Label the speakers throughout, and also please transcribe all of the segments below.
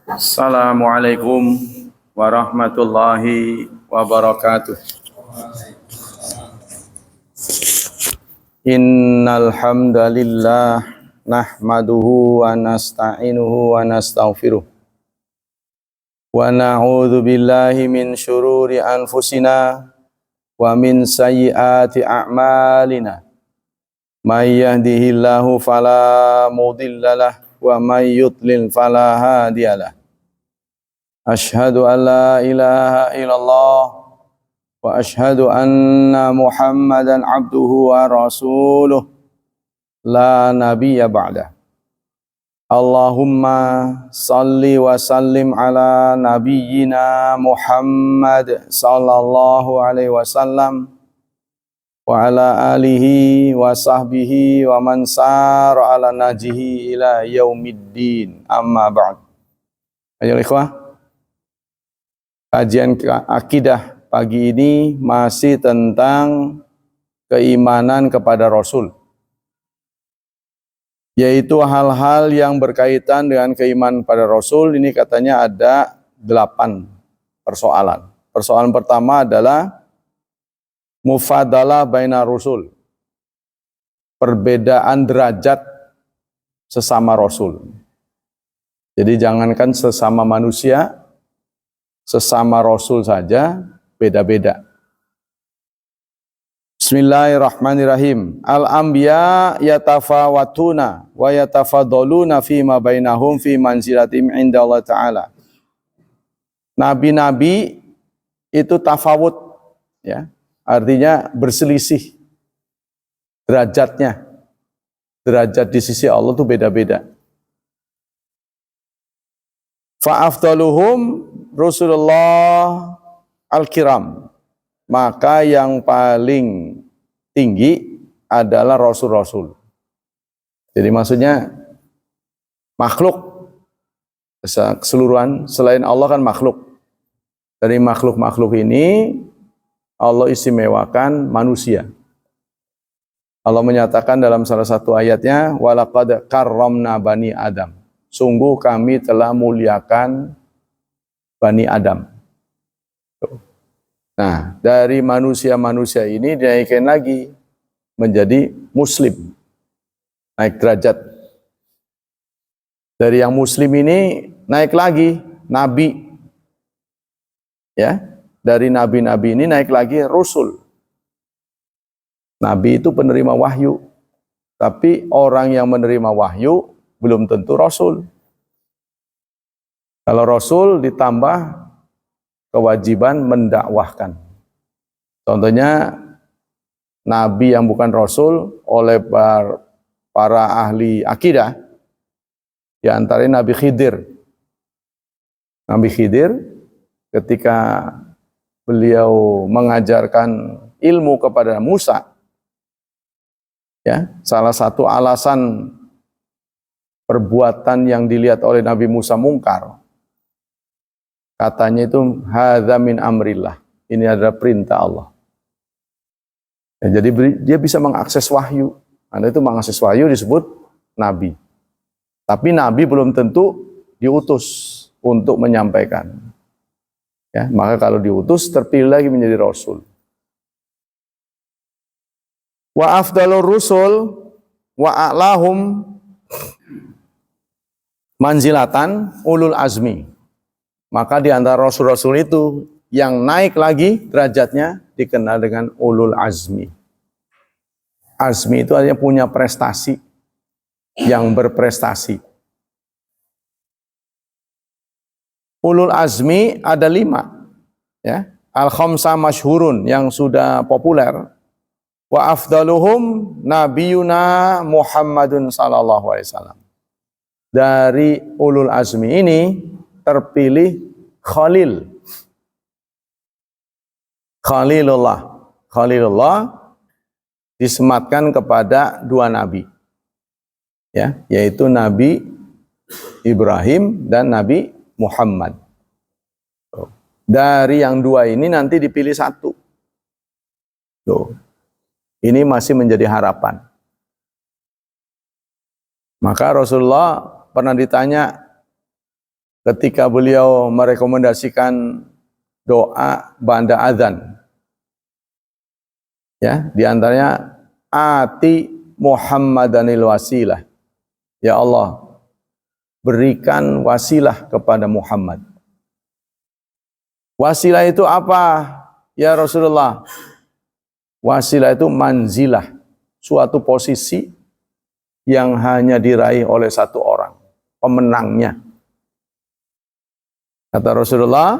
Speaker 1: Assalamualaikum warahmatullahi wabarakatuh. Innal hamdalillah nahmaduhu wa nasta'inuhu wa nastaghfiruh. Wa na'udzu billahi min syururi anfusina wa min sayyiati a'malina. May yahdihillahu fala mudhillalah wa may yudlil fala hadiyalah. Asyhadu an la ilaha illallah wa asyhadu anna Muhammadan abduhu wa rasuluh la nabiyya ba'dah. Allahumma salli wa sallim ala nabiyyina Muhammad sallallahu alaihi wasallam wa ala alihi wa sahbihi wa man sara ala najihi ila yaumiddin, amma ba'd. Ayo ikhwah, kajian akidah pagi ini masih tentang keimanan kepada Rasul, yaitu hal-hal yang berkaitan dengan keimanan pada Rasul. Ini katanya ada 8 persoalan. Persoalan pertama adalah mufadalah baina Rasul, perbedaan derajat sesama Rasul. Jadi jangankan sesama manusia, sesama Rasul saja beda-beda. Bismillahirrahmanirrahim. Al-anbiya yatafawatuna wa yatafadoluna fima bainahum fi manzilatim inda Allah Ta'ala. Nabi-nabi itu tafawut, ya, artinya berselisih derajatnya. Derajat di sisi Allah itu beda-beda. Fa'afdaluhum Rasulullah al-kiram, maka yang paling tinggi adalah Rasul-Rasul. Jadi maksudnya makhluk keseluruhan selain Allah kan makhluk. Dari makhluk-makhluk ini Allah istimewakan manusia. Allah menyatakan dalam salah satu ayatnya, walaqad karramna bani Adam. Sungguh kami telah muliakan Bani Adam. Nah, dari manusia-manusia ini dinaikkan lagi menjadi muslim. Naik derajat. Dari yang muslim ini naik lagi nabi. Ya, dari nabi-nabi ini naik lagi rasul. Nabi itu penerima wahyu. Tapi orang yang menerima wahyu belum tentu rasul. Kalau rasul ditambah kewajiban mendakwahkan. Contohnya nabi yang bukan rasul oleh para ahli akidah, di antaranya Nabi Khidir. Nabi Khidir ketika beliau mengajarkan ilmu kepada Musa, ya, salah satu alasan perbuatan yang dilihat oleh Nabi Musa mungkar, katanya itu hadza min amrillah, ini adalah perintah Allah. Ya, jadi dia bisa mengakses wahyu. Anda itu mengakses wahyu disebut nabi. Tapi nabi belum tentu diutus untuk menyampaikan. Ya, maka kalau diutus terpilih lagi menjadi rasul. Wa afdalur rusul wa a'lahum manzilatan ulul azmi. Maka di antara rasul-rasul itu yang naik lagi derajatnya dikenal dengan ulul azmi. Azmi itu artinya punya prestasi, yang berprestasi. Ulul azmi ada 5, ya. Al-khamsa masyhurun yang sudah populer. Wa afdaluhum nabiyuna Muhammadun sallallahu alaihi wasallam. Dari ulul azmi ini terpilih Khalil. Khalilullah disematkan kepada 2 nabi. Ya, yaitu Nabi Ibrahim dan Nabi Muhammad. Dari yang 2 ini nanti dipilih 1. Tuh. Ini masih menjadi harapan. Maka Rasulullah pernah ditanya, ketika beliau merekomendasikan doa ba'da adzan. Ya, di antaranya ati Muhammadanil wasilah. Ya Allah, berikan wasilah kepada Muhammad. Wasilah itu apa? Ya Rasulullah, wasilah itu manzilah, suatu posisi yang hanya diraih oleh satu orang, pemenangnya. Kata Rasulullah,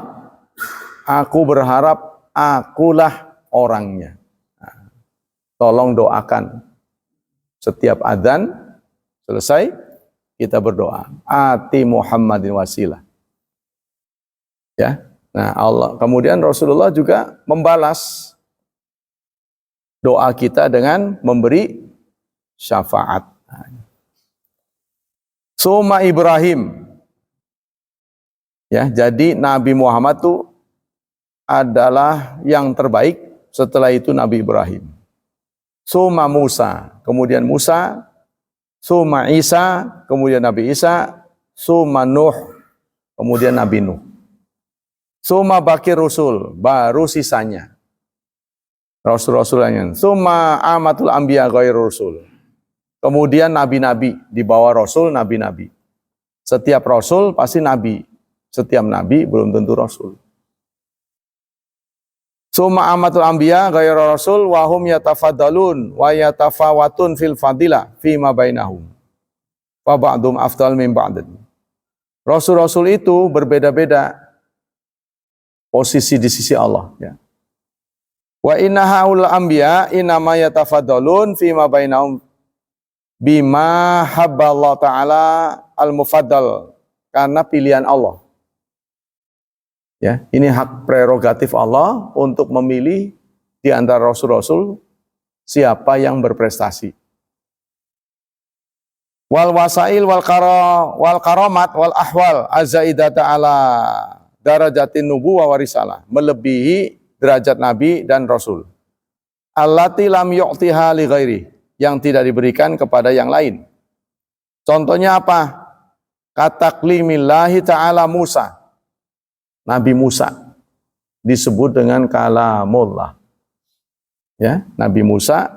Speaker 1: aku berharap akulah orangnya. Nah, tolong doakan. Setiap adzan selesai, kita berdoa. Ati Muhammadin wasilah. Ya. Nah, kemudian Rasulullah juga membalas doa kita dengan memberi syafaat. Suma Ibrahim. Ya, jadi Nabi Muhammad itu adalah yang terbaik, setelah itu Nabi Ibrahim. Suma Musa, kemudian Musa, suma Isa, kemudian Nabi Isa, suma Nuh, kemudian Nabi Nuh. Suma bakir rusul, baru sisanya rasul-rasul lainnya. Suma amatul anbiya ghair rusul. Kemudian nabi-nabi, di bawah rasul nabi-nabi. Setiap rasul pasti nabi, setiap nabi belum tentu rasul. Suma amatul anbiya ghair rasul wa hum yatafaddalun wa yatafawatun fil fadilah fima bainahum. Fa ba'dhum afdal min ba'd. Rasul-rasul itu berbeda-beda posisi di sisi Allah, ya. Wa inna haul anbiya inama yatafaddalun fima bainahum bima habballahu taala al-mufaddal, karena pilihan Allah. Ya, ini hak prerogatif Allah untuk memilih di antara rasul-rasul siapa yang berprestasi. Wal wasail wal karamat wal ahwal azaidata ala darajatin nubuwah wa risalah, melebihi derajat nabi dan rasul. Allati lam yu'tiha li ghairi, yang tidak diberikan kepada yang lain. Contohnya apa? Kataklimillahi ta'ala Musa. Nabi Musa disebut dengan kalamullah. Ya, Nabi Musa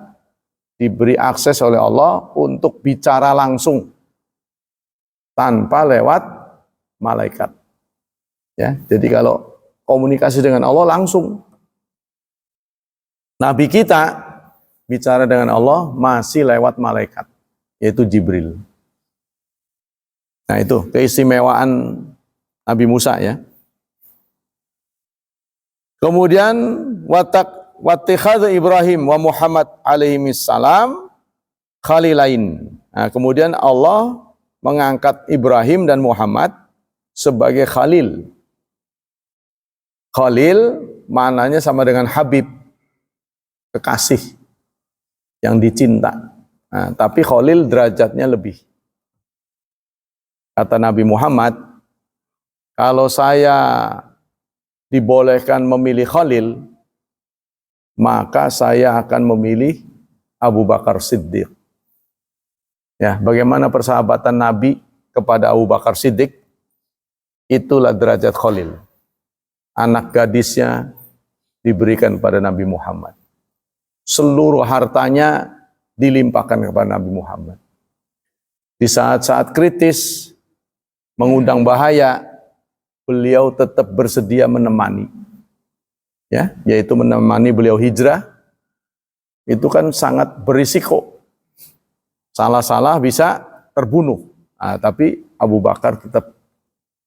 Speaker 1: diberi akses oleh Allah untuk bicara langsung tanpa lewat malaikat. Ya, jadi kalau komunikasi dengan Allah langsung. Nabi kita bicara dengan Allah masih lewat malaikat, yaitu Jibril. Nah, itu keistimewaan Nabi Musa, ya. Kemudian wattikhadhu Ibrahim wa Muhammad alaihi salam khalilain. Nah, kemudian Allah mengangkat Ibrahim dan Muhammad sebagai khalil. Khalil maknanya sama dengan Habib, kekasih yang dicinta. Nah, tapi Khalil derajatnya lebih. Kata Nabi Muhammad, kalau saya dibolehkan memilih Khalil, maka saya akan memilih Abu Bakar Siddiq. Ya, bagaimana persahabatan Nabi kepada Abu Bakar Siddiq, itulah derajat Khalil. Anak gadisnya diberikan pada Nabi Muhammad. Seluruh hartanya dilimpahkan kepada Nabi Muhammad. Di saat-saat kritis, mengundang bahaya, beliau tetap bersedia menemani. Ya, yaitu menemani beliau hijrah. Itu kan sangat berisiko. Salah-salah bisa terbunuh. Nah, tapi Abu Bakar tetap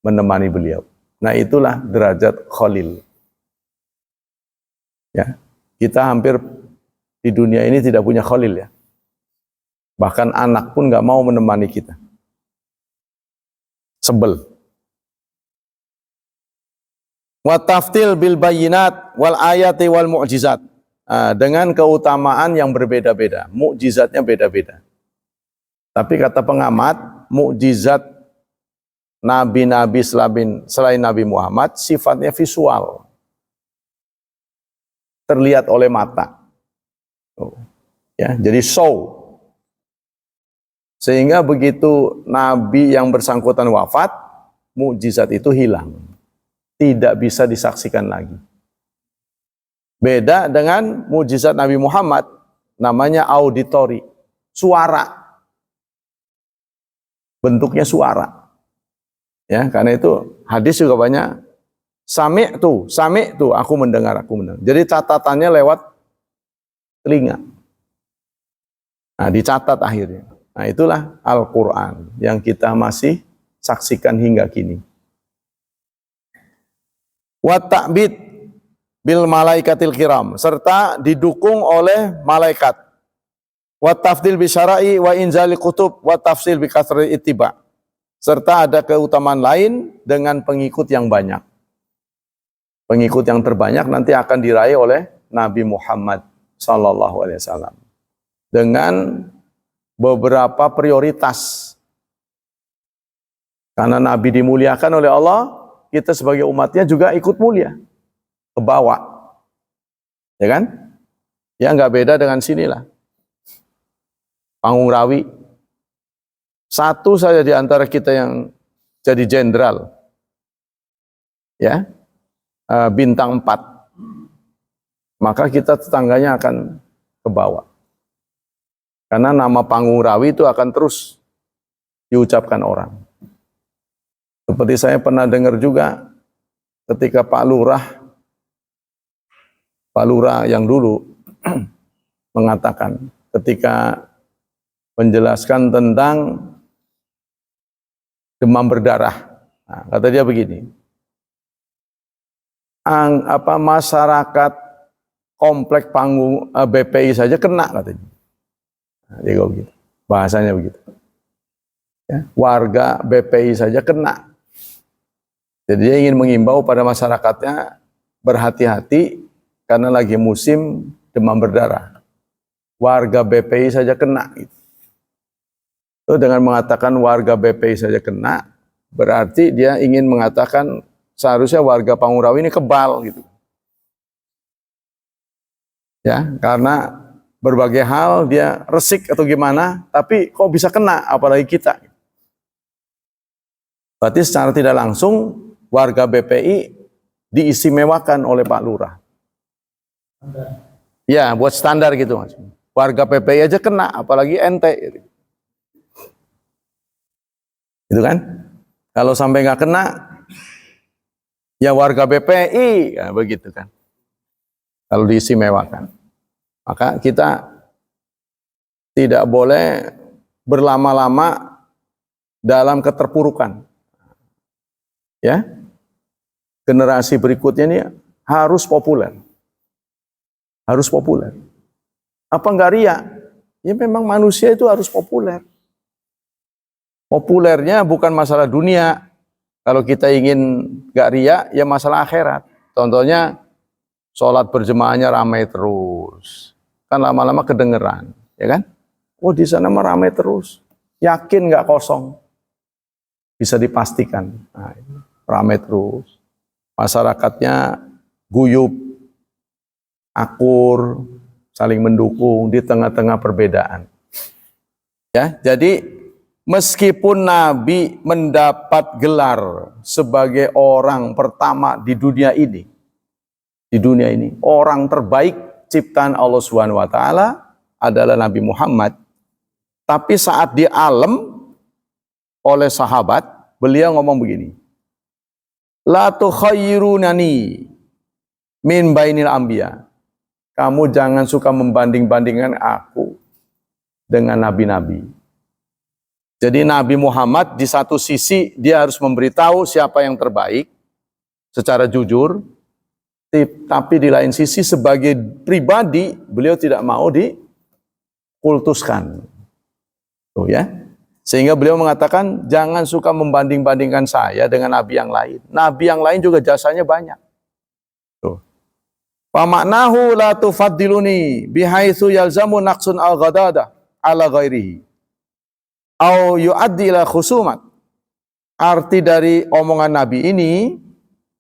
Speaker 1: menemani beliau. Nah, itulah derajat Khalil. Ya, kita hampir di dunia ini tidak punya Khalil, ya. Bahkan anak pun nggak mau menemani kita. Sebel. Wa taftil bil bayyinat wal ayati wal mu'jizat. Dengan keutamaan yang berbeda-beda, mukjizatnya beda-beda. Tapi kata pengamat, mukjizat nabi-nabi selain Nabi Muhammad sifatnya visual, terlihat oleh mata. Ya, jadi show. Sehingga begitu nabi yang bersangkutan wafat, mukjizat itu hilang. Tidak bisa disaksikan lagi. Beda dengan mukjizat Nabi Muhammad, namanya auditori, suara. Bentuknya suara. Ya, karena itu hadis juga banyak sami'tu, aku mendengar. Jadi catatannya lewat telinga. Nah, dicatat akhirnya. Nah, itulah Al-Qur'an yang kita masih saksikan hingga kini. Wa ta'bid bil malaikatil kiram, serta didukung oleh malaikat. Wa tafdil bi syara'i wa inzali kutub wa tafsil bi kasri ittiba, serta ada keutamaan lain dengan pengikut yang banyak. Pengikut yang terbanyak nanti akan diraih oleh Nabi Muhammad sallallahu alaihi wasallam dengan beberapa prioritas. Karena Nabi dimuliakan oleh Allah, kita sebagai umatnya juga ikut mulia, ke bawah. Ya kan? Ya nggak beda dengan sinilah. Panggung Rawi. Satu saja di antara kita yang jadi jenderal. Ya. Bintang 4. Maka kita tetangganya akan ke bawah. Karena nama Panggung Rawi itu akan terus diucapkan orang. Seperti saya pernah dengar juga ketika Pak Lurah yang dulu mengatakan ketika menjelaskan tentang demam berdarah. Nah, kata dia begini, masyarakat komplek Panggung BPI saja kena katanya. Nah, dia begitu, bahasanya begitu. Ya, warga BPI saja kena. Jadi dia ingin mengimbau pada masyarakatnya berhati-hati karena lagi musim demam berdarah. Warga BPI saja kena. Itu dengan mengatakan warga BPI saja kena, berarti dia ingin mengatakan seharusnya warga Panggung Rawi ini kebal gitu. Ya, karena berbagai hal dia resik atau gimana, tapi kok bisa kena apalagi kita. Berarti secara tidak langsung warga BPI diistimewakan oleh Pak Lurah. Ya, buat standar gitu Mas. Warga PPI aja kena, apalagi ente. Gitu kan? Kalau sampai nggak kena, ya warga BPI, ya begitu kan. Kalau diistimewakan. Maka kita tidak boleh berlama-lama dalam keterpurukan. Ya, generasi berikutnya ini harus populer. Harus populer. Apa enggak ria? Ya memang manusia itu harus populer. Populernya bukan masalah dunia. Kalau kita ingin enggak ria, ya masalah akhirat. Contohnya, sholat berjemaahnya ramai terus. Kan lama-lama kedengeran. Ya kan? Oh di sana mah ramai terus. Yakin enggak kosong? Bisa dipastikan. Nah, ramai terus. Masyarakatnya guyup, akur, saling mendukung di tengah-tengah perbedaan. Ya, jadi meskipun Nabi mendapat gelar sebagai orang pertama di dunia ini, orang terbaik ciptaan Allah Subhanahu wa taala adalah Nabi Muhammad. Tapi saat di alam oleh sahabat, beliau ngomong begini, la tukhayyirunani min bainil anbiya. Kamu jangan suka membanding-bandingkan aku dengan nabi-nabi. Jadi Nabi Muhammad di satu sisi dia harus memberitahu siapa yang terbaik secara jujur, tapi di lain sisi sebagai pribadi beliau tidak mau dikultuskan. Tuh ya. Sehingga beliau mengatakan, jangan suka membanding-bandingkan saya dengan nabi yang lain. Nabi yang lain juga jasanya banyak. Tuh. Famaknahu la tufaddiluni bihaitsu yalzamu naqsun al-ghadada ala ghairihi. Au yu'addi ila khusumat. Arti dari omongan nabi ini,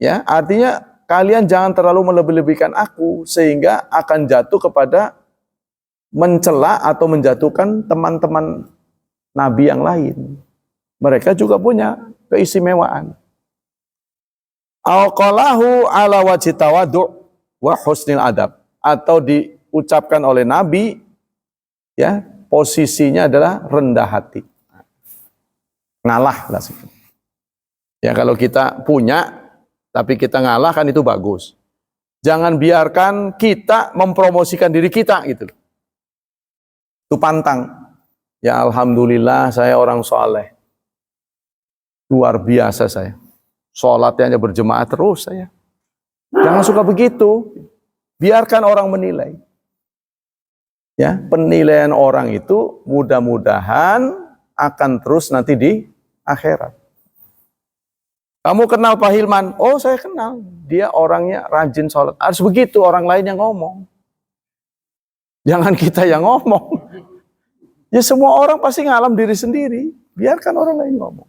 Speaker 1: ya, artinya kalian jangan terlalu melebih-lebihkan aku sehingga akan jatuh kepada mencela atau menjatuhkan teman-teman nabi yang lain. Mereka juga punya keistimewaan. Au qalahu ala wajhi tawadhu' wa husnil adab, atau diucapkan oleh Nabi ya, posisinya adalah rendah hati. Ngalah lah. Ya kalau kita punya tapi kita ngalah kan itu bagus. Jangan biarkan kita mempromosikan diri kita gitu. Itu pantang. Ya alhamdulillah saya orang soleh. Luar biasa saya. Sholatnya hanya berjemaah terus saya. Jangan suka begitu. Biarkan orang menilai. Ya, penilaian orang itu mudah-mudahan akan terus nanti di akhirat. Kamu kenal Pak Hilman? Oh, saya kenal. Dia orangnya rajin sholat. Harus begitu orang lain yang ngomong. Jangan kita yang ngomong. Ya semua orang pasti ngalam diri sendiri. Biarkan orang lain ngomong.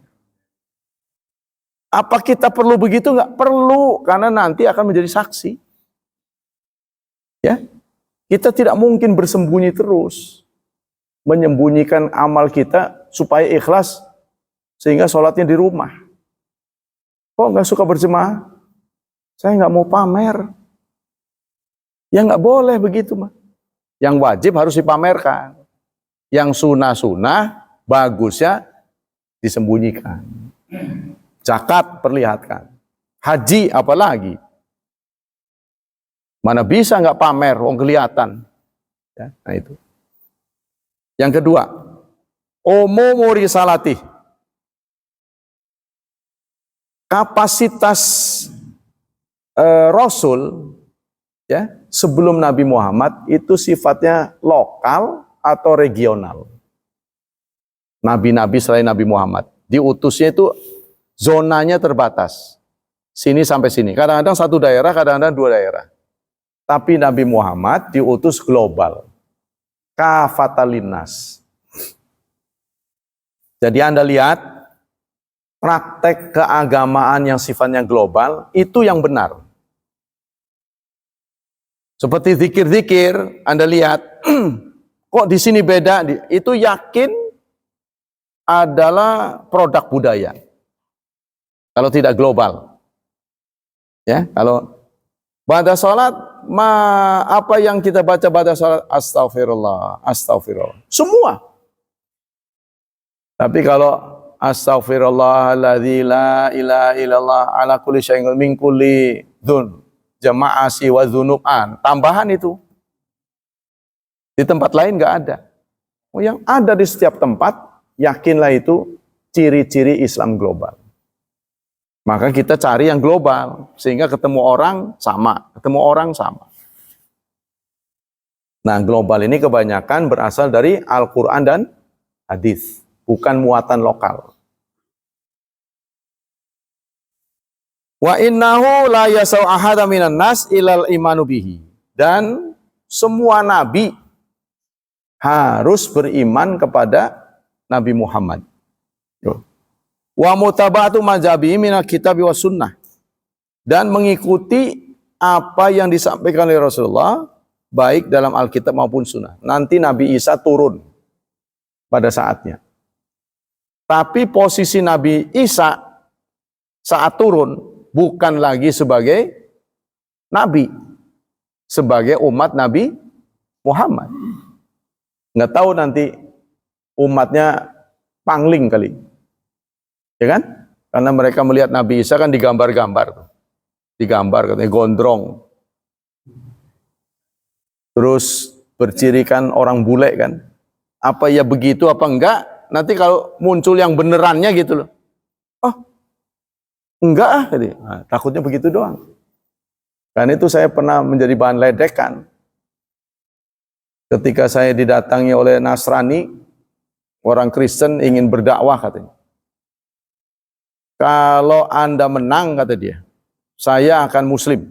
Speaker 1: Apa kita perlu begitu? Nggak perlu, karena nanti akan menjadi saksi. Ya, kita tidak mungkin bersembunyi terus, menyembunyikan amal kita supaya ikhlas, sehingga sholatnya di rumah. Kok nggak suka berjemaah? Saya nggak mau pamer. Ya nggak boleh begitu, mah. Yang wajib harus dipamerkan. Yang sunnah-sunnah bagusnya disembunyikan. Zakat perlihatkan. Haji apalagi. Mana bisa nggak pamer, wong kelihatan. Ya, nah itu. Yang kedua, umum risalatih. Kapasitas Rasul ya sebelum Nabi Muhammad itu sifatnya lokal atau regional. Nabi-nabi selain Nabi Muhammad diutusnya itu zonanya terbatas. Sini sampai sini. Kadang-kadang satu daerah, kadang-kadang dua daerah. Tapi Nabi Muhammad diutus global. Kafatalinas. Jadi Anda lihat, praktek keagamaan yang sifatnya global, itu yang benar. Seperti zikir-zikir, Anda lihat, kok di sini beda? Itu yakin adalah produk budaya. Kalau tidak global. Ya, kalau pada salat, apa yang kita baca pada salat? Astaghfirullah, astaghfirullah. Semua. Tapi kalau astaghfirullahaladzzi la ilaha illallah ala kulli syai'in min kulli dzun jama'asi wa dzunub'an, tambahan itu. Di tempat lain enggak ada. Oh, yang ada di setiap tempat, yakinlah itu ciri-ciri Islam global. Maka kita cari yang global, sehingga ketemu orang sama, ketemu orang sama. Nah, global ini kebanyakan berasal dari Al-Quran dan hadis, bukan muatan lokal. Wa innahu la yasau ahada minan nas ilal imanu bihi. Dan semua nabi harus beriman kepada Nabi Muhammad. Wa mutaba'atu majabi minal kitab wa sunnah. Dan mengikuti apa yang disampaikan oleh Rasulullah, baik dalam Alkitab maupun sunnah. Nanti Nabi Isa turun pada saatnya. Tapi posisi Nabi Isa saat turun bukan lagi sebagai Nabi, sebagai umat Nabi Muhammad. Nggak tahu nanti umatnya pangling kali. Ya kan? Karena mereka melihat Nabi Isa kan digambar-gambar. Digambar katanya gondrong. Terus bercirikan orang bule kan. Apa ya begitu apa enggak? Nanti kalau muncul yang benerannya gitu loh. Oh, enggak ah. Nah, takutnya begitu doang. Karena itu saya pernah menjadi bahan ledekan. Ketika saya didatangi oleh Nasrani, orang Kristen ingin berdakwah katanya. Kalau Anda menang, kata dia, saya akan Muslim.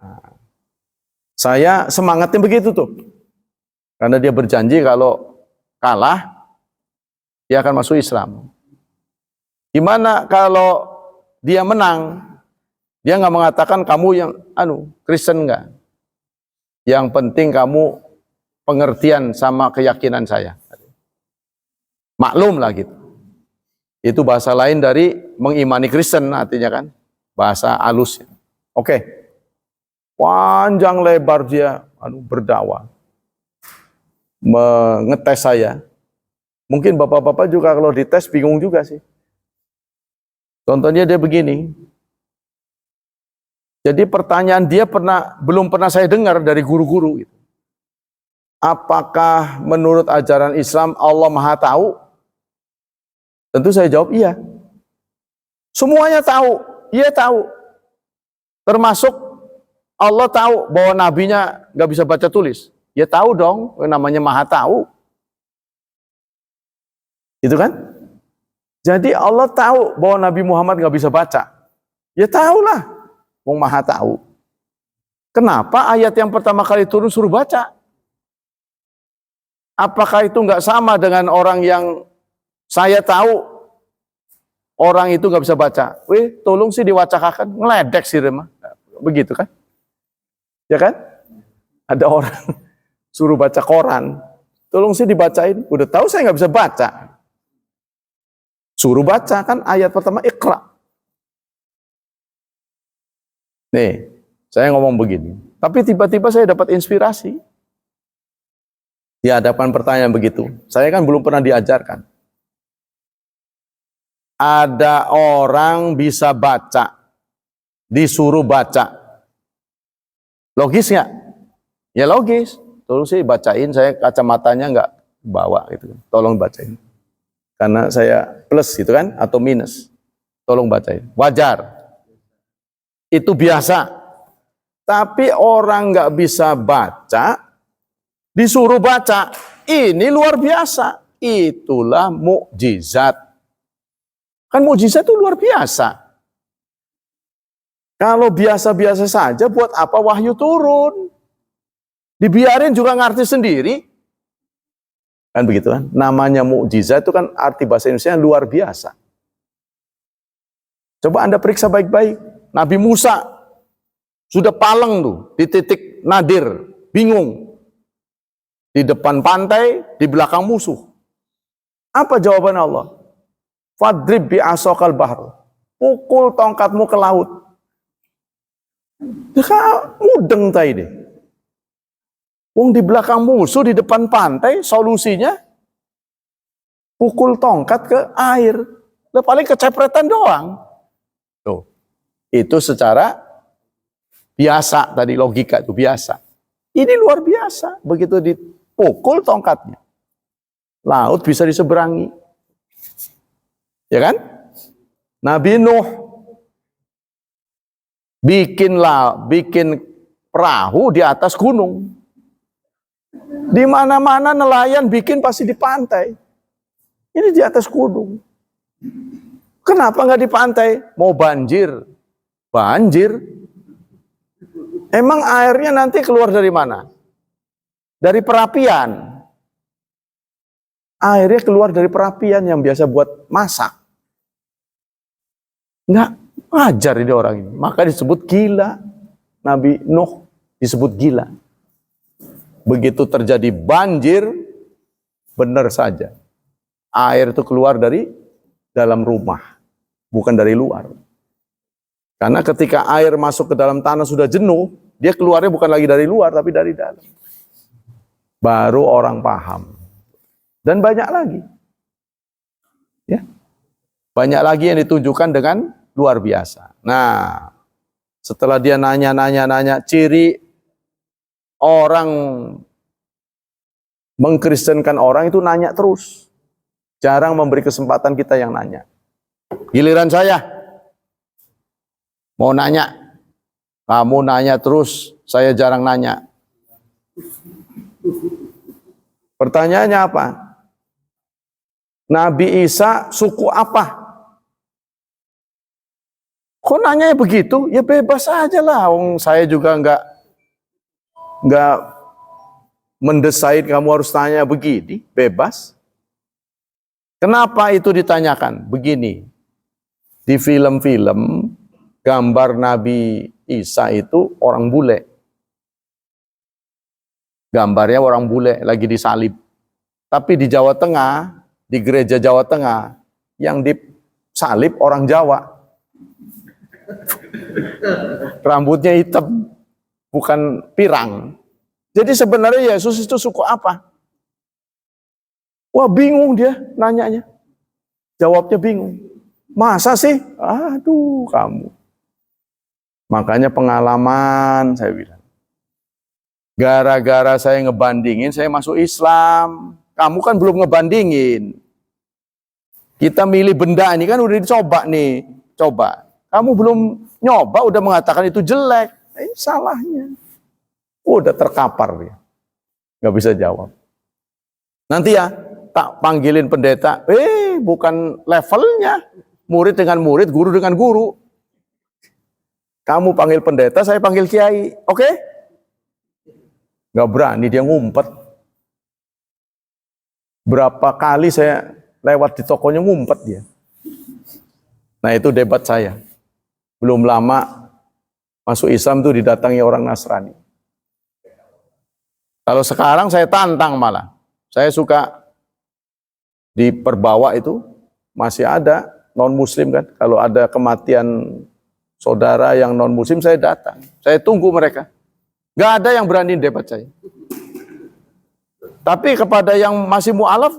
Speaker 1: Nah, saya semangatnya begitu tuh. Karena dia berjanji kalau kalah, dia akan masuk Islam. Gimana kalau dia menang? Dia nggak mengatakan kamu yang Kristen nggak. Yang penting kamu pengertian sama keyakinan saya. Maklum lah gitu. Itu bahasa lain dari mengimani Kristen artinya kan. bahasa halus. Oke. Panjang lebar dia berdakwah. Mengetes saya. Mungkin bapak-bapak juga kalau dites bingung juga sih. Contohnya dia begini. Jadi pertanyaan dia belum pernah saya dengar dari guru-guru itu. Apakah menurut ajaran Islam Allah Maha Tahu? Tentu saya jawab iya. Semuanya tahu, iya tahu. Termasuk Allah tahu bahwa nabinya nggak bisa baca tulis. Ya tahu dong, namanya Maha Tahu. Itu kan? Jadi Allah tahu bahwa Nabi Muhammad nggak bisa baca. Ya tahulah, Wong Maha Tahu. Kenapa ayat yang pertama kali turun suruh baca? Apakah itu nggak sama dengan orang yang saya tahu orang itu nggak bisa baca? Wih, tolong sih diwacakakan, ngeledek sih remah. Begitu kan? Ya kan? Ada orang suruh baca koran, tolong sih dibacain. Udah tahu saya nggak bisa baca. Suruh baca kan ayat pertama Iqra. Nih, saya ngomong begini. Tapi tiba-tiba saya dapat inspirasi. Di hadapan pertanyaan begitu. Saya kan belum pernah diajarkan. Ada orang bisa baca, disuruh baca. Logis nggak? Ya logis. Tolong sih bacain, saya kacamatanya nggak bawa gitu. Tolong bacain. Karena saya plus gitu kan, atau minus. Tolong bacain. Wajar. Itu biasa. Tapi orang nggak bisa baca, disuruh baca, ini luar biasa. Itulah mukjizat. Kan mukjizat itu luar biasa. Kalau biasa-biasa saja, buat apa wahyu turun? Dibiarin juga ngerti sendiri. Kan begitu kan? Namanya mukjizat itu kan arti bahasa Indonesia luar biasa. Coba Anda periksa baik-baik. Nabi Musa sudah paleng tuh di titik nadir, bingung. Di depan pantai, di belakang musuh. Apa jawaban Allah? Fadrib bi asokal bahr. Pukul tongkatmu ke laut. Dia mudeng tadi deh. Wong di belakang musuh, di depan pantai, solusinya pukul tongkat ke air. Udah paling kecepretan doang. Tuh. Itu secara biasa tadi, logika itu biasa. Ini luar biasa. Begitu dipukul tongkatnya, laut bisa diseberangi. Ya kan? Nabi Nuh bikin perahu di atas gunung. Di mana-mana nelayan bikin pasti di pantai. Ini di atas gunung. Kenapa nggak di pantai? Mau banjir. Banjir. Emang airnya nanti keluar dari mana? Dari perapian. Airnya keluar dari perapian yang biasa buat masak. Nggak wajar ini orang ini. Maka disebut gila. Nabi Nuh disebut gila. Begitu terjadi banjir, benar saja. Air itu keluar dari dalam rumah. Bukan dari luar. Karena ketika air masuk ke dalam tanah sudah jenuh, dia keluarnya bukan lagi dari luar, tapi dari dalam. Baru orang paham. Dan banyak lagi. Ya. Banyak lagi yang ditunjukkan dengan luar biasa. Nah, setelah dia nanya, ciri orang mengkristenkan orang itu nanya terus. Jarang memberi kesempatan kita yang nanya. Giliran saya mau nanya. Kamu nanya terus, saya jarang nanya. Pertanyaannya apa? Nabi Isa suku apa? Kok nanya begitu? Ya bebas aja lah. Saya juga nggak mendesain kamu harus tanya begini. Bebas. Kenapa itu ditanyakan? Begini. Di film-film gambar Nabi Isa itu orang bule. Gambarnya orang bule lagi disalib. Tapi di Jawa Tengah, di gereja Jawa Tengah, yang disalib orang Jawa. Rambutnya hitam, bukan pirang. Jadi sebenarnya Yesus itu suku apa? Wah, bingung dia nanyanya. Jawabnya bingung. Masa sih? Aduh, kamu. Makanya pengalaman saya bilang. Gara-gara saya ngebandingin, saya masuk Islam. Kamu kan belum ngebandingin. Kita milih benda ini kan udah dicoba nih. Coba. Kamu belum nyoba, udah mengatakan itu jelek. Ini salahnya. Udah terkapar dia. Nggak bisa jawab. Nanti ya, tak panggilin pendeta. Bukan levelnya. Murid dengan murid, guru dengan guru. Kamu panggil pendeta, saya panggil kiai. Oke? Nggak berani dia ngumpet. Berapa kali saya lewat di tokonya ngumpet dia. Nah itu debat saya. Belum lama masuk Islam tuh didatangi orang Nasrani. Kalau sekarang saya tantang malah. Saya suka diperbawa itu masih ada non-muslim kan. Kalau ada kematian saudara yang non-muslim saya datang. Saya tunggu mereka. Gak ada yang berani debat saya. Tapi kepada yang masih mu'alaf,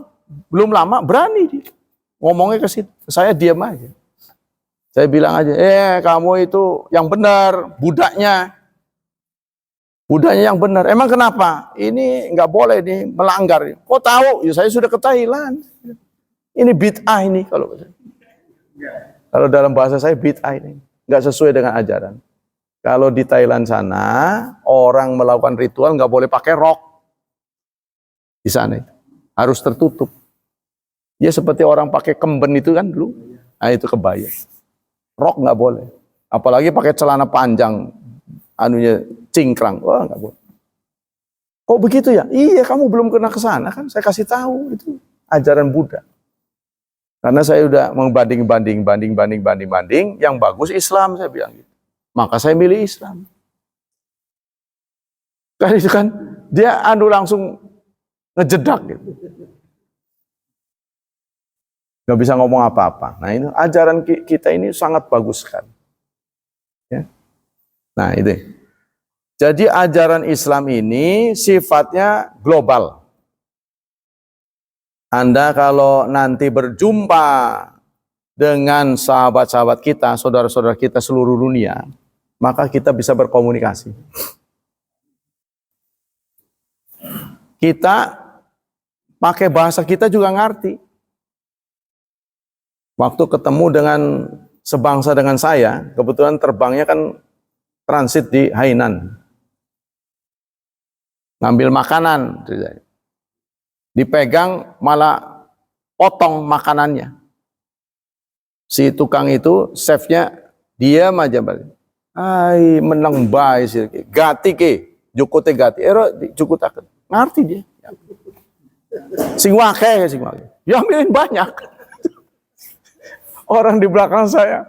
Speaker 1: belum lama berani dia. Ngomongnya ke situ. Saya diam aja. Saya bilang aja, kamu itu yang benar, budaknya. Budaknya yang benar. Emang kenapa? Ini nggak boleh nih, melanggar. Kok tahu? Ya saya sudah ke Thailand. Ini bid'ah ini. Kalau dalam bahasa saya bid'ah ini. Nggak sesuai dengan ajaran. Kalau di Thailand sana, orang melakukan ritual nggak boleh pakai rok. Di sana itu. Harus tertutup. Ya seperti orang pakai kemben itu kan dulu. Nah itu kebaya. Rok nggak boleh. Apalagi pakai celana panjang. Anunya cingkrang. Wah nggak boleh. Kok begitu ya? Iya kamu belum pernah ke sana kan. Saya kasih tahu itu ajaran Buddha. Karena saya udah membanding. Yang bagus Islam saya bilang gitu. Maka saya milih Islam. Kan itu kan dia langsung ngejedak gitu. Gak bisa ngomong apa-apa. Nah ini ajaran kita ini sangat bagus kan. Ya. Nah itu. Jadi ajaran Islam ini sifatnya global. Anda kalau nanti berjumpa dengan sahabat-sahabat kita, saudara-saudara kita seluruh dunia, maka kita bisa berkomunikasi. Kita pakai bahasa kita juga ngerti. Waktu ketemu dengan sebangsa dengan saya, kebetulan terbangnya kan transit di Hainan. Ngambil makanan. Dipegang malah potong makanannya. Si tukang itu, chefnya, diam aja balik. Ay, menang bae sih. Gati ke, jukute gati. Jukutaken. Ngerti dia. Sing wake. Ya ambilin banyak. Orang di belakang saya,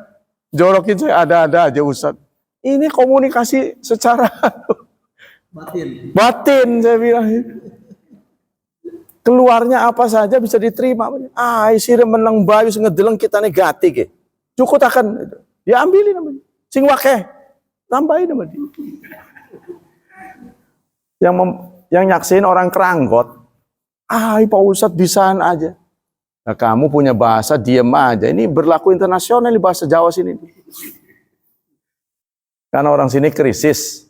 Speaker 1: jorokin saya ada-ada aja Ustaz. Ini komunikasi secara batin saya bilang. Keluarnya apa saja bisa diterima. Sire menang bayu ngedeleng kita negati ke. Cukup akan dia ambilin namanya. Sing wake, tambahin nama dia. Yang nyaksin orang keranggot. Pak Ustadz bisaan aja. Nah, kamu punya bahasa diem aja. Ini berlaku internasional di bahasa Jawa sini. Karena orang sini krisis.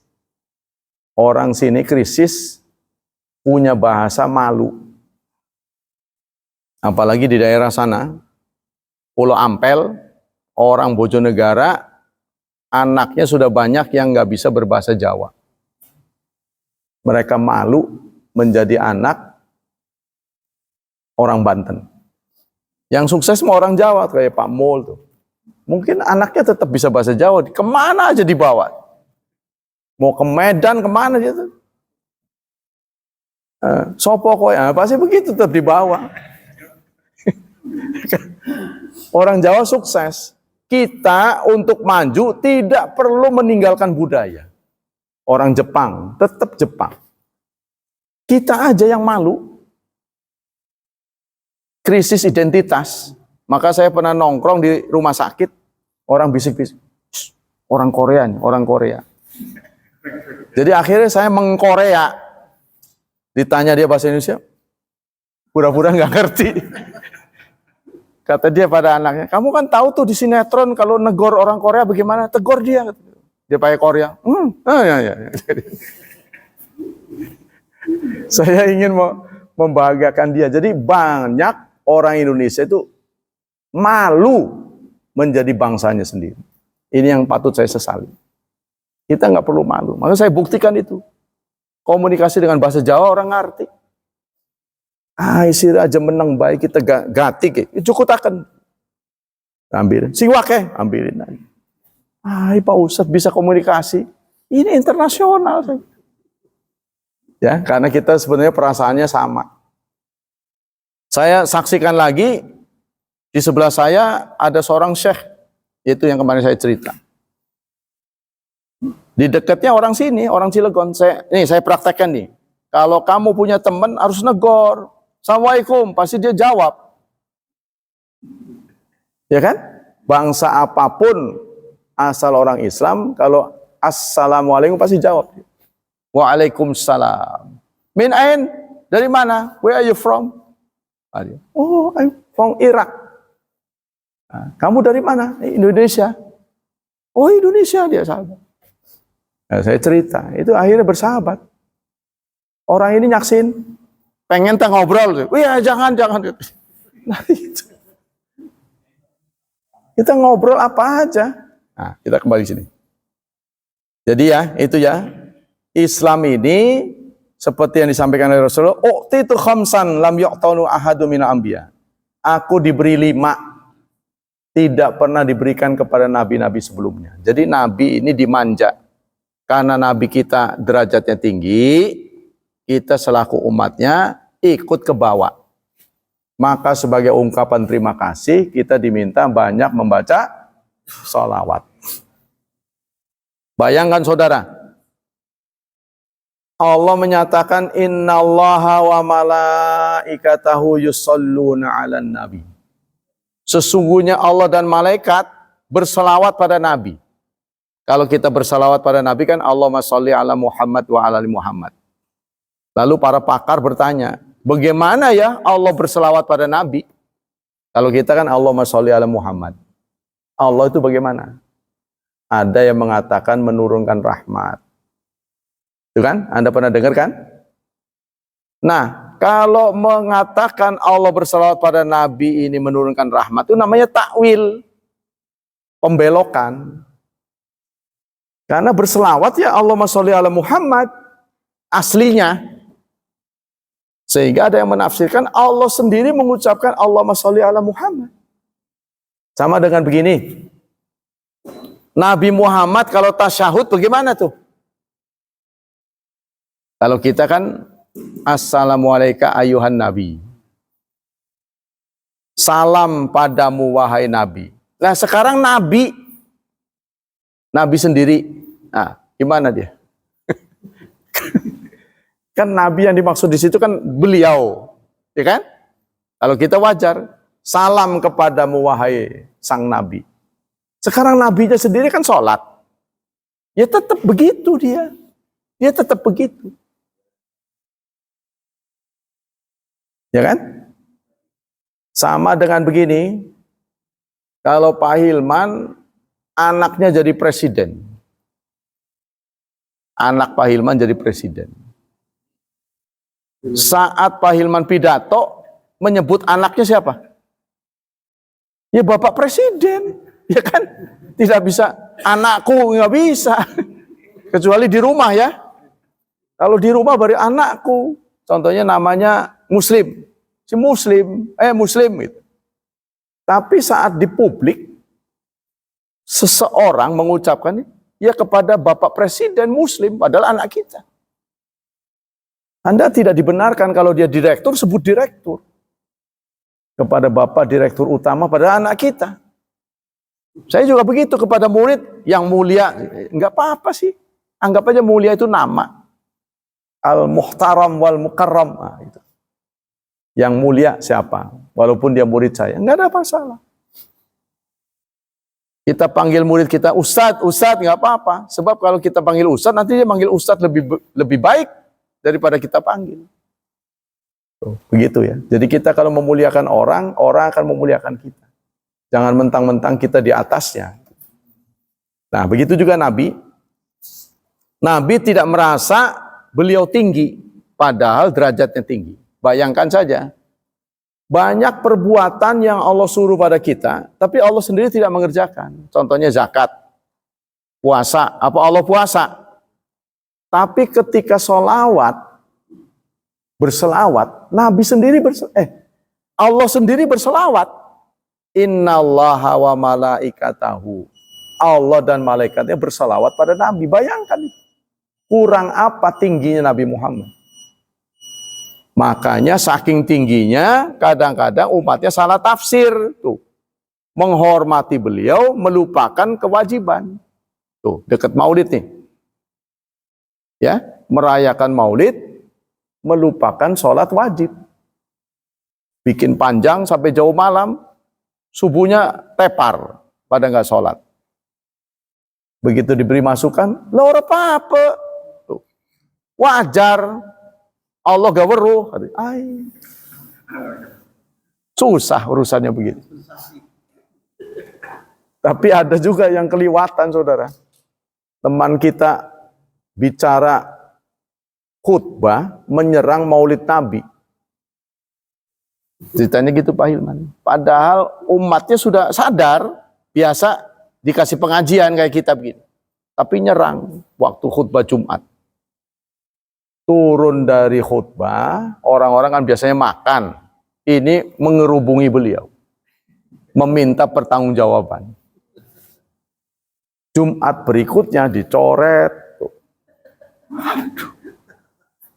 Speaker 1: Orang sini krisis punya bahasa malu. Apalagi di daerah sana, Pulau Ampel, orang Bojonegara, anaknya sudah banyak yang nggak bisa berbahasa Jawa. Mereka malu menjadi anak orang Banten. Yang sukses mau orang Jawa, kayak Pak Mul tuh. Mungkin anaknya tetap bisa bahasa Jawa, kemana aja dibawa. Mau ke Medan, kemana aja tuh. Sopo kok ya, pasti begitu tetap dibawa. Orang Jawa sukses. Kita untuk maju tidak perlu meninggalkan budaya. Orang Jepang, tetap Jepang. Kita aja yang malu. Krisis identitas. Maka saya pernah nongkrong di rumah sakit. Orang bisik-bisik. Orang Korea nih, orang Korea. Jadi akhirnya saya mengkorea. Ditanya dia bahasa Indonesia, pura-pura nggak ngerti. Kata dia pada anaknya, kamu kan tahu tuh di sinetron kalau negor orang Korea bagaimana? Tegur dia. Dia pakai Korea. Ya. Saya ingin membahagiakan dia. Jadi banyak orang Indonesia itu malu menjadi bangsanya sendiri. Ini yang patut saya sesali. Kita nggak perlu malu. Maka saya buktikan itu. Komunikasi dengan bahasa Jawa orang ngerti. Isi aja menang baik kita gatik. Cukup akan. Ambilin. Siwake, ambilin aja. Pak Ustadz bisa komunikasi. Ini internasional. Ya, karena kita sebenarnya perasaannya sama. Saya saksikan lagi, di sebelah saya ada seorang syekh, itu yang kemarin saya cerita. Di dekatnya orang sini, orang Cilegon. Saya praktekkan nih. Kalau kamu punya teman harus negor. Assalamualaikum, pasti dia jawab. Ya kan? Bangsa apapun asal orang Islam, kalau assalamualaikum pasti jawab. Waalaikumsalam. Min ain? Dari mana? Where are you from? Oh, I'm from Iraq. Nah, kamu dari mana? Indonesia. Oh, Indonesia dia sahabat. Nah, saya cerita, itu akhirnya bersahabat. Orang ini nyaksin, pengen ngobrol. Wih, jangan. Nah, itu. Kita ngobrol apa aja. Nah, kita kembali sini. Jadi ya, itu ya. Islam ini seperti yang disampaikan oleh Rasulullah, u'titu khamsan lam yu'tanu ahadu minal anbiya. Aku diberi 5, tidak pernah diberikan kepada nabi-nabi sebelumnya. Jadi nabi ini dimanja. Karena nabi kita derajatnya tinggi, kita selaku umatnya ikut ke bawah. Maka sebagai ungkapan terima kasih, kita diminta banyak membaca sholawat. Bayangkan saudara, Allah menyatakan innallaha wa malaikatahu yusholluna 'alan nabi. Sesungguhnya Allah dan malaikat berselawat pada nabi. Kalau kita berselawat pada nabi kan Allahumma sholli ala Muhammad wa ala ali Muhammad. Lalu para pakar bertanya, bagaimana ya Allah berselawat pada nabi? Kalau kita kan Allahumma sholli ala Muhammad. Allah itu bagaimana? Ada yang mengatakan menurunkan rahmat. Itu kan? Anda pernah dengar kan? Nah, kalau mengatakan Allah berselawat pada Nabi ini menurunkan rahmat, itu namanya takwil. Pembelokan. Karena berselawat ya Allahumma sholli ala Muhammad. Aslinya. Sehingga ada yang menafsirkan Allah sendiri mengucapkan Allahumma sholli ala Muhammad. Sama dengan begini. Nabi Muhammad kalau tasyahud bagaimana tuh? Kalau kita kan assalamualaikum ayuhan nabi. Salam padamu wahai nabi. Nah sekarang nabi sendiri. Nah, gimana dia? Kan nabi yang dimaksud di situ kan beliau, ya kan? Kalau kita wajar, salam kepadamu wahai sang nabi. Sekarang nabinya sendiri kan sholat. Ya tetap begitu dia. Dia tetap begitu. Ya kan? Sama dengan begini, kalau Pak Hilman anaknya jadi presiden. Anak Pak Hilman jadi presiden. Saat Pak Hilman pidato, menyebut anaknya siapa? Ya Bapak Presiden. Ya kan? Tidak bisa, anakku nggak bisa. Kecuali di rumah ya. Kalau di rumah baru anakku. Contohnya namanya Muslim. Si Muslim, Muslim gitu. Tapi saat di publik, seseorang mengucapkan ya kepada Bapak Presiden Muslim, padahal anak kita. Anda tidak dibenarkan kalau dia direktur, sebut direktur. Kepada Bapak Direktur Utama, padahal anak kita. Saya juga begitu kepada murid yang mulia. Enggak apa-apa sih. Anggap aja mulia itu nama. Al-Muhtaram wal-Mukarram. Nah, itu. Yang mulia siapa? Walaupun dia murid saya. Enggak ada masalah. Kita panggil murid kita Ustadz, Ustadz nggak apa-apa. Sebab kalau kita panggil Ustadz, nanti dia manggil Ustadz lebih baik daripada kita panggil. Begitu ya. Jadi kita kalau memuliakan orang, orang akan memuliakan kita. Jangan mentang-mentang kita di atasnya. Nah, begitu juga Nabi. Nabi tidak merasa beliau tinggi, padahal derajatnya tinggi. Bayangkan saja, banyak perbuatan yang Allah suruh pada kita, tapi Allah sendiri tidak mengerjakan. Contohnya zakat, puasa, apa Allah puasa. Tapi ketika berselawat, Nabi sendiri Allah sendiri berselawat. Innallaha wa malaikatahu. Allah dan malaikatnya berselawat pada Nabi. Bayangkan, kurang apa tingginya Nabi Muhammad. Makanya saking tingginya, kadang-kadang umatnya salah tafsir. Tuh, menghormati beliau, melupakan kewajiban. Tuh, dekat Maulid nih. Ya, merayakan Maulid, melupakan sholat wajib. Bikin panjang sampai jauh malam, subuhnya tepar, pada nggak sholat. Begitu diberi masukan, lo ora apa-apa. Tuh, wajar. Allah gak weruh. Susah urusannya begitu. Tapi ada juga yang keliwatan, saudara. Teman kita bicara khutbah menyerang Maulid Nabi. Ceritanya gitu Pak Hilman. Padahal umatnya sudah sadar, biasa dikasih pengajian kayak kita begini. Tapi nyerang waktu khutbah Jumat. Turun dari khutbah, orang-orang kan biasanya makan. Ini mengerubungi beliau. Meminta pertanggungjawaban. Jumat berikutnya dicoret. Aduh.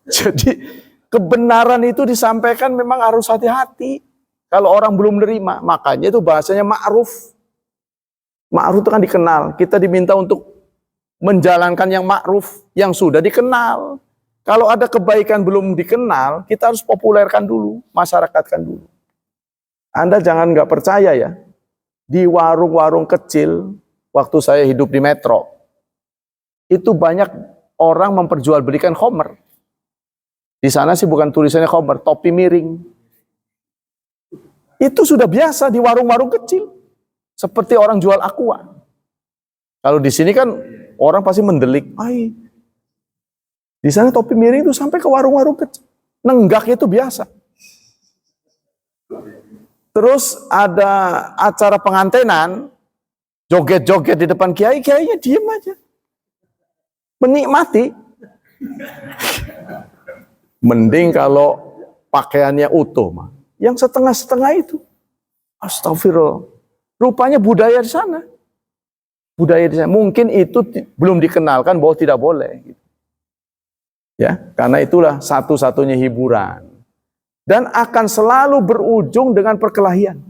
Speaker 1: Jadi kebenaran itu disampaikan memang harus hati-hati. Kalau orang belum menerima, makanya itu bahasanya ma'ruf. Ma'ruf itu kan dikenal. Kita diminta untuk menjalankan yang ma'ruf, yang sudah dikenal. Kalau ada kebaikan belum dikenal, kita harus populerkan dulu, masyarakatkan dulu. Anda jangan nggak percaya ya, di warung-warung kecil, waktu saya hidup di Metro, itu banyak orang memperjualbelikan khomer. Di sana sih bukan tulisannya khomer, topi miring. Itu sudah biasa di warung-warung kecil, seperti orang jual aqua. Kalau di sini kan orang pasti mendelik, di sana topi miring itu sampai ke warung-warung kecil. Nenggak itu biasa. Terus ada acara pengantenan, joget-joget di depan kiai, kiainya diem aja. Menikmati. Mending kalau pakaiannya utuh, mah. Yang setengah-setengah itu. Astagfirullah. Rupanya budaya di sana. Budaya di sana. Mungkin itu belum dikenalkan bahwa tidak boleh. Ya, karena itulah satu-satunya hiburan. Dan akan selalu berujung dengan perkelahian.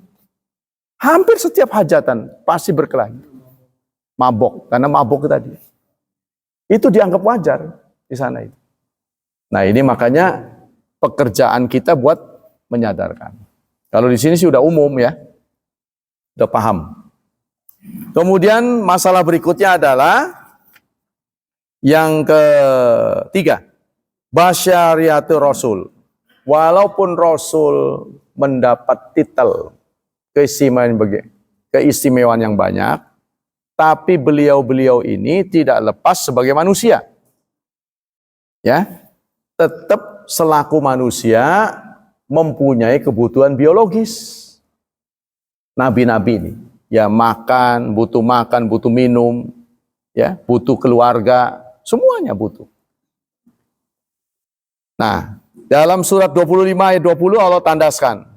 Speaker 1: Hampir setiap hajatan pasti berkelahi. Mabok, karena mabok tadi. Itu dianggap wajar di sana itu. Nah, ini makanya pekerjaan kita buat menyadarkan. Kalau di sini sih udah umum ya. Udah paham. Kemudian masalah berikutnya adalah yang ketiga. Basyariatul Rasul. Walaupun Rasul mendapat titel keistimewaan yang banyak, tapi beliau-beliau ini tidak lepas sebagai manusia. Ya, tetap selaku manusia mempunyai kebutuhan biologis. Nabi-nabi ini, ya makan, butuh minum, ya butuh keluarga, semuanya butuh. Nah, dalam surat 25 ayat 20 Allah tandaskan,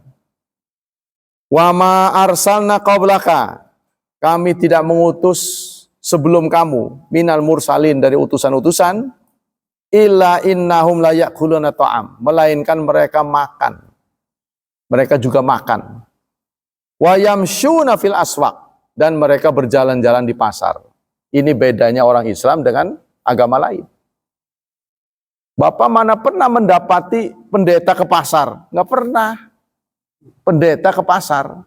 Speaker 1: wa ma arsalna qablaka, kami tidak mengutus sebelum kamu, minal mursalin, dari utusan-utusan, illa innahum la ya'kuluna ta'am, melainkan mereka makan. Mereka juga makan. Wa yamshuna fil aswaq, dan mereka berjalan-jalan di pasar. Ini bedanya orang Islam dengan agama lain. Bapak mana pernah mendapati pendeta ke pasar? Nggak pernah. Pendeta ke pasar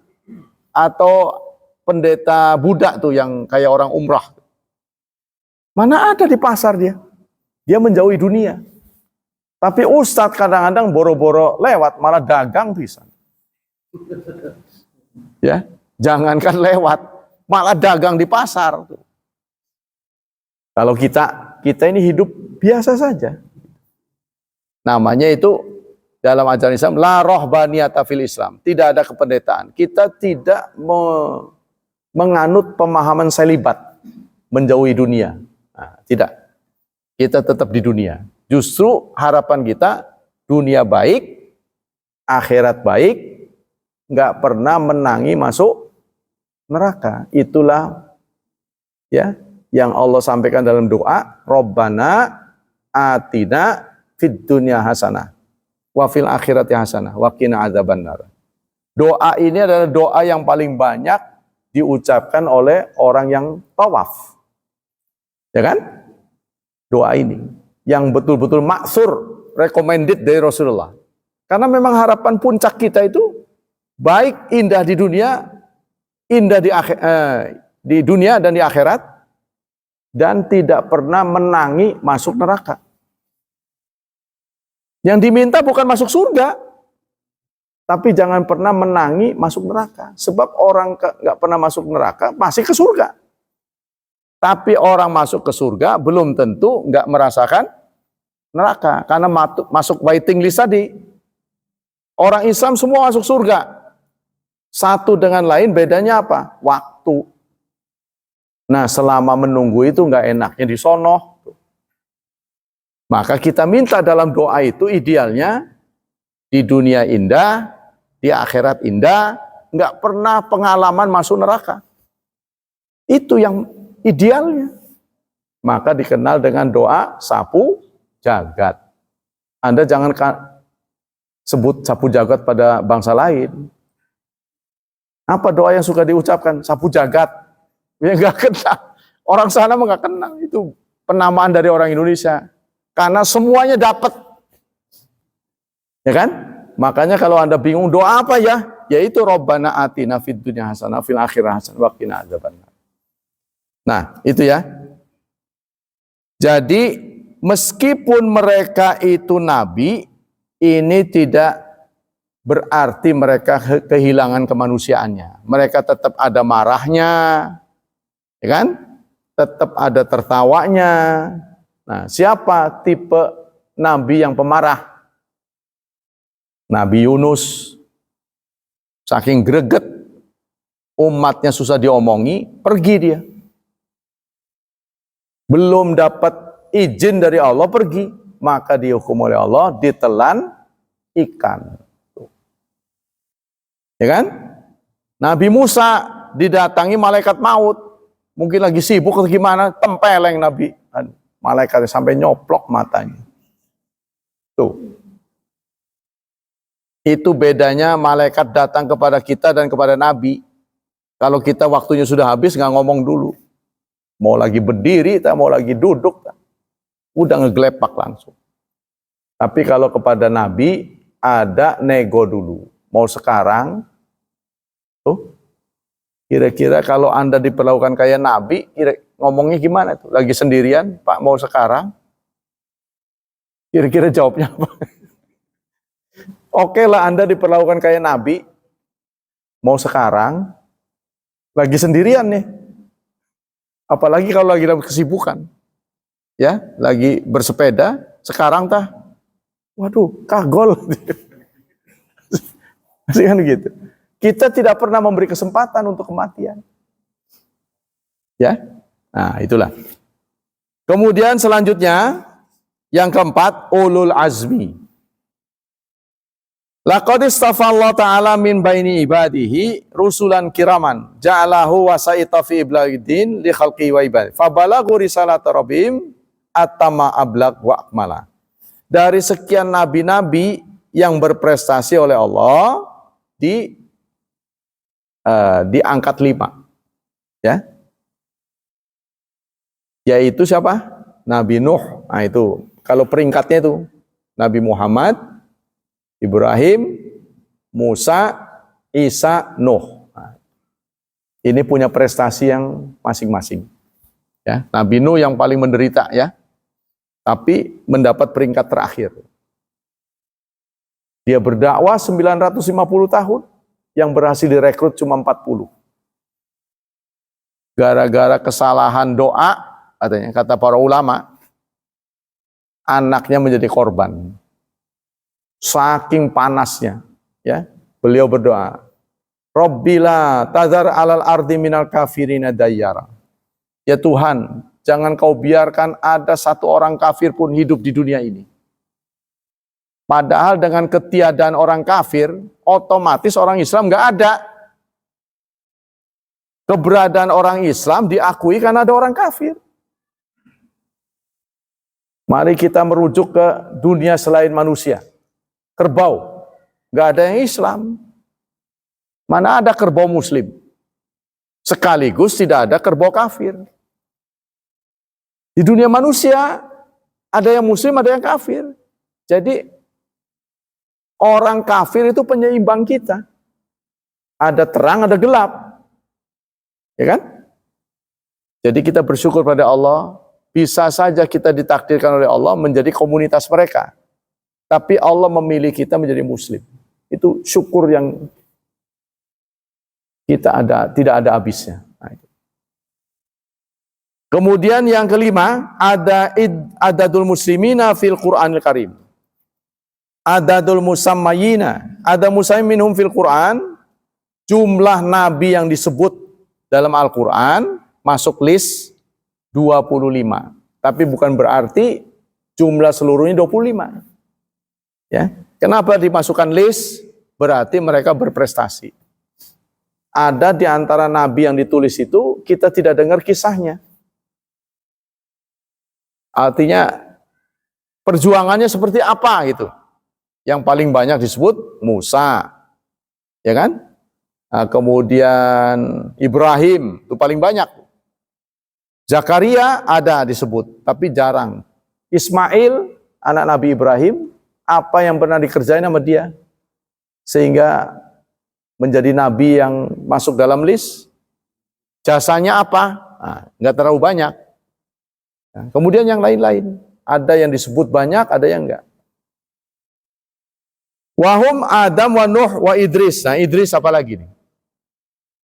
Speaker 1: atau pendeta Buddha tuh yang kayak orang umrah. Mana ada di pasar dia? Dia menjauhi dunia. Tapi ustadz kadang-kadang boro-boro lewat malah dagang bisa. Ya, jangankan lewat, malah dagang di pasar. Kalau kita ini hidup biasa saja. Namanya itu dalam ajaran Islam la rohbaniyata fil Islam. Tidak ada kependetaan. Kita tidak menganut pemahaman selibat, menjauhi dunia. Nah, tidak. Kita tetap di dunia. Justru harapan kita dunia baik, akhirat baik, nggak pernah menangi masuk neraka. Itulah ya yang Allah sampaikan dalam doa, Rabbana atina fid dunya hasanah wa fil akhirati hasanah wa qina adzabannar. Doa ini adalah doa yang paling banyak diucapkan oleh orang yang tawaf. Ya kan? Doa ini yang betul-betul maksur, recommended dari Rasulullah. Karena memang harapan puncak kita itu baik indah di dunia, indah di dunia dan di akhirat, dan tidak pernah menangi masuk neraka. Yang diminta bukan masuk surga, tapi jangan pernah menangi masuk neraka. Sebab orang nggak pernah masuk neraka masih ke surga. Tapi orang masuk ke surga belum tentu nggak merasakan neraka. Karena masuk waiting list tadi. Orang Islam semua masuk surga. Satu dengan lain bedanya apa? Waktu. Nah selama menunggu itu nggak enaknya di sono. Maka kita minta dalam doa itu idealnya di dunia indah, di akhirat indah, nggak pernah pengalaman masuk neraka. Itu yang idealnya. Maka dikenal dengan doa sapu jagat. Anda jangan sebut sapu jagat pada bangsa lain. Apa doa yang suka diucapkan? Sapu jagat. Ya nggak kenal. Orang sana nggak kenal. Itu penamaan dari orang Indonesia. Karena semuanya dapat. Ya kan? Makanya kalau Anda bingung doa apa ya? Yaitu Rabbana atina fid dunya hasanah fil akhirati hasanah wa qina adzabannar. Nah, itu ya. Jadi meskipun mereka itu nabi, ini tidak berarti mereka kehilangan kemanusiaannya. Mereka tetap ada marahnya, ya kan? Tetap ada tertawanya. Nah, siapa tipe nabi yang pemarah? Nabi Yunus. Saking greget, umatnya susah diomongi, pergi dia. Belum dapat izin dari Allah, pergi. Maka dihukum oleh Allah, ditelan ikan. Ya kan? Nabi Musa didatangi malaikat maut. Mungkin lagi sibuk atau gimana, tempeleng Nabi. Malaikatnya sampai nyoplok matanya. Tuh. Itu bedanya malaikat datang kepada kita dan kepada Nabi. Kalau kita waktunya sudah habis, nggak ngomong dulu. Mau lagi berdiri, mau lagi duduk, udah ngegelepak langsung. Tapi kalau kepada Nabi, ada nego dulu. Mau sekarang, tuh, kira-kira kalau Anda diperlakukan kayak Nabi, ngomongnya gimana tuh? Lagi sendirian, Pak, mau sekarang? Kira-kira jawabnya apa? Oke lah Anda diperlakukan kayak Nabi, mau sekarang, lagi sendirian nih. Apalagi kalau lagi dalam kesibukan. Ya, lagi bersepeda, sekarang tah, waduh, kagol. Kan gitu. Kita tidak pernah memberi kesempatan untuk kematian. Ya, nah itulah. Kemudian selanjutnya, yang keempat, ulul azmi. Laqad istafa Allah Ta'ala min baini ibadihi rusulan kiraman ja'alahu wasaita fi iblaghid li khalqi wa ibadi fabalaghu risalata rabbihim atama ablagh wa akmala. Dari sekian nabi-nabi yang berprestasi oleh Allah diangkat 5. Ya. Yaitu siapa? Nabi Nuh. Nah itu kalau peringkatnya itu Nabi Muhammad, Ibrahim, Musa, Isa, Nuh. ini punya prestasi yang masing-masing. Ya, Nabi Nuh yang paling menderita ya, tapi mendapat peringkat terakhir. Dia berdakwah 950 tahun, yang berhasil direkrut cuma 40. Gara-gara kesalahan doa, katanya, kata para ulama, anaknya menjadi korban. Saking panasnya, ya, beliau berdoa, Rabbila tazar alal ardi minal kafirina dayyara. Ya Tuhan, jangan kau biarkan ada satu orang kafir pun hidup di dunia ini. Padahal dengan ketiadaan orang kafir, otomatis orang Islam nggak ada. Keberadaan orang Islam diakui karena ada orang kafir. Mari kita merujuk ke dunia selain manusia. Kerbau, nggak ada yang Islam. Mana ada kerbau muslim? Sekaligus tidak ada kerbau kafir. Di dunia manusia, ada yang muslim, ada yang kafir. Jadi, orang kafir itu penyeimbang kita. Ada terang, ada gelap. Ya kan? Jadi kita bersyukur pada Allah, bisa saja kita ditakdirkan oleh Allah menjadi komunitas mereka. Tapi Allah memilih kita menjadi muslim. Itu syukur yang kita tidak ada habisnya. Nah, kemudian yang kelima, ada adadul muslimina fil Qur'anil Karim. Adadul musammayina, ada musamminhum fil Qur'an, jumlah nabi yang disebut dalam Al-Qur'an masuk list 25. Tapi bukan berarti jumlah seluruhnya 25. Ya. Kenapa dimasukkan list? Berarti mereka berprestasi. Ada di antara nabi yang ditulis itu, kita tidak dengar kisahnya. Artinya, perjuangannya seperti apa gitu. Yang paling banyak disebut Musa. Ya kan? Nah, kemudian Ibrahim, itu paling banyak. Zakaria ada disebut, tapi jarang. Ismail, anak Nabi Ibrahim, apa yang pernah dikerjain sama dia? Sehingga menjadi nabi yang masuk dalam list. Jasanya apa? Nah, nggak terlalu banyak. Nah, kemudian yang lain-lain. Ada yang disebut banyak, ada yang enggak. Wahum Adam wa Nuh wa Idris. Nah, Idris apa lagi nih?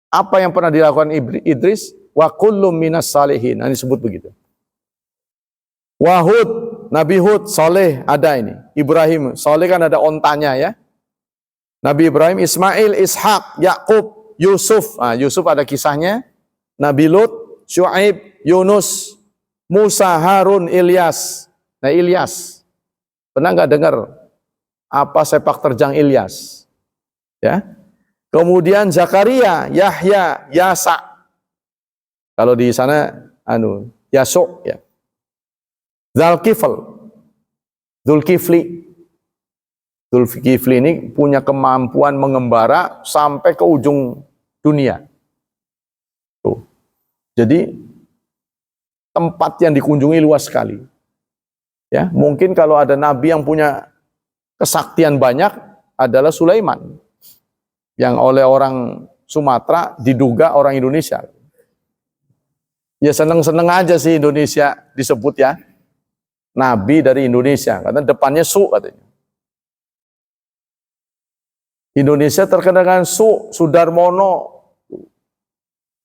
Speaker 1: Apa yang pernah dilakukan Idris? Wa kullum minas salihin. Nah, disebut begitu. Wahud, Nabi Hud, Soleh, ada ini. Ibrahim, Soleh kan ada ontanya ya. Nabi Ibrahim, Ismail, Ishak, Yakub, Yusuf. Nah, Yusuf ada kisahnya. Nabi Lut, Syuaib, Yunus, Musa, Harun, Ilyas. Nah, Ilyas. Pernah nggak dengar apa sepak terjang Ilyas? Ya. Kemudian Zakaria, Yahya, Yasa. Kalau di sana Yasuk ya. Zulkifli ini punya kemampuan mengembara sampai ke ujung dunia. Tuh. Jadi tempat yang dikunjungi luas sekali. Ya, mungkin kalau ada nabi yang punya kesaktian banyak adalah Sulaiman. Yang oleh orang Sumatera diduga orang Indonesia. Ya seneng-seneng aja sih Indonesia disebut ya. Nabi dari Indonesia, karena depannya Su katanya. Indonesia terkenal dengan Sudarmono,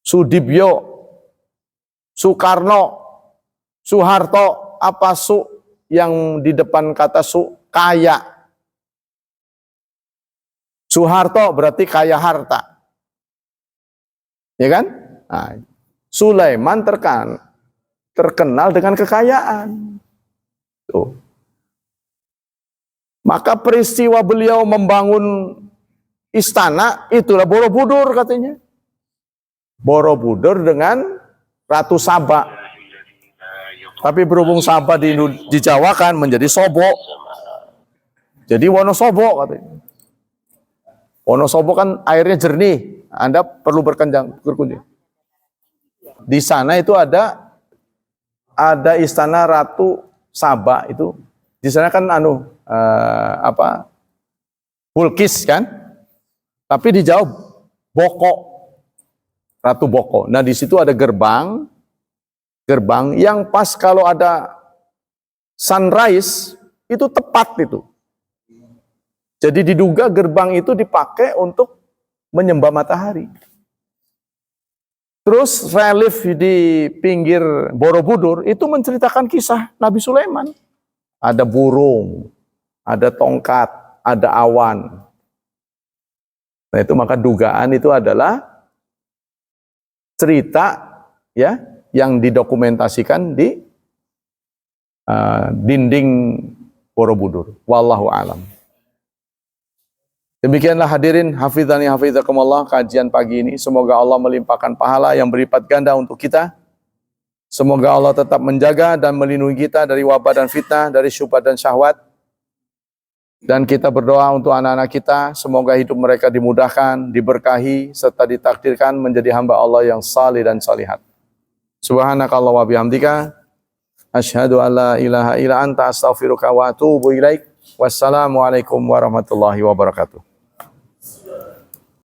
Speaker 1: Sudibyo, Soekarno, Soeharto, apa Su yang di depan kata Su? Kaya. Soeharto berarti kaya harta. Ya kan? Nah, Sulaiman terkenal dengan kekayaan. Tuh. Maka peristiwa beliau membangun istana, itulah Borobudur katanya. Borobudur dengan Ratu Saba. Tapi berhubung Saba di Jawa kan menjadi Sobo. Jadi Wonosobo katanya. Wonosobo kan airnya jernih. Anda perlu berkunjung. Di sana itu ada istana Ratu Saba itu. Di sana kan Bulkis kan? Tapi dijawab Boko. Ratu Boko. Nah, di situ ada gerbang yang pas kalau ada sunrise itu tepat itu. Jadi diduga gerbang itu dipakai untuk menyembah matahari. Terus relief di pinggir Borobudur itu menceritakan kisah Nabi Sulaiman. Ada burung, ada tongkat, ada awan. Nah, itu maka dugaan itu adalah cerita ya yang didokumentasikan di dinding Borobudur. Wallahu alam. Demikianlah hadirin hafizani hafizakumullah kajian pagi ini. Semoga Allah melimpahkan pahala yang berlipat ganda untuk kita. Semoga Allah tetap menjaga dan melindungi kita dari wabah dan fitnah, dari syubhat dan syahwat. Dan kita berdoa untuk anak-anak kita, semoga hidup mereka dimudahkan, diberkahi, serta ditakdirkan menjadi hamba Allah yang salih dan salihat. Subhanakallah wa bihamdika, asyhadu an la ilaha illa anta astaghfiruka wa atubu ilaik. Wassalamualaikum warahmatullahi wabarakatuh.